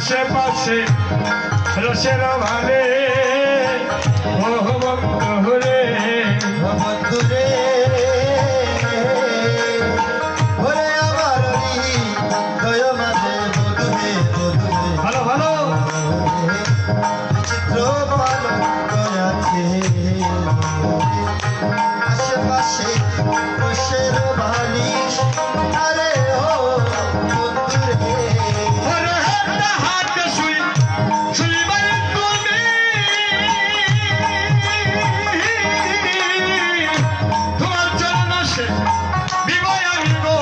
আশেপাশে রসের ভালে ও বন্ধু রে বন্ধু রে ওরে আমার হৃদয় মাঝে বধু রে ভালো ভালো চিত্র আছে আশেপাশে রসের বালিশ আরে ও বন্ধু রে ওরে হাত শুই শুইবার তুমি তোমার চরণ সে বিবয় আমি গো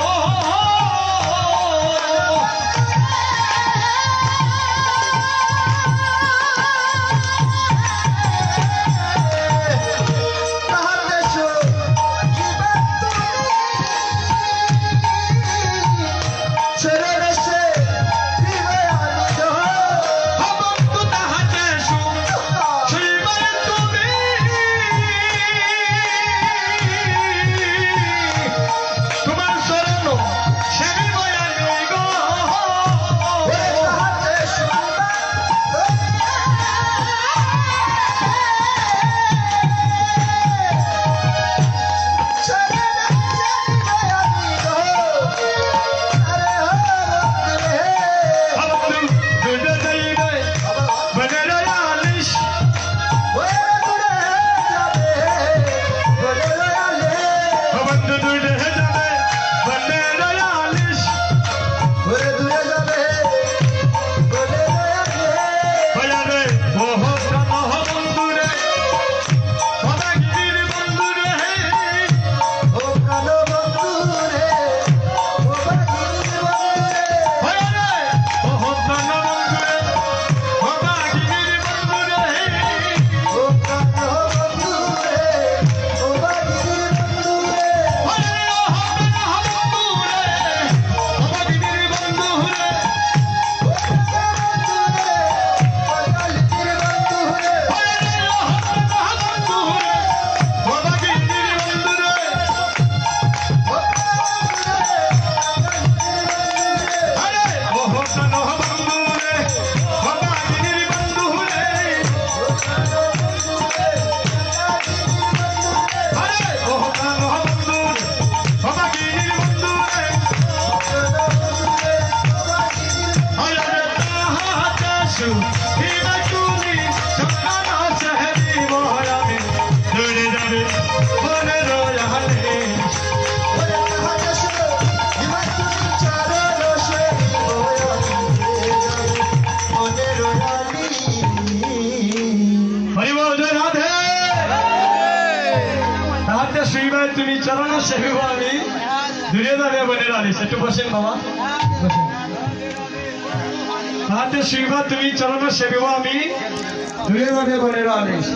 তুমি চরণ সেবিব আমি দূরে দাঁড়িয়ে বলে রানিস একটু বসেন বাবা হাতে শিবা তুমি চরণ সেবিব আমি দূরে দাঁড়িয়ে বলে রানিস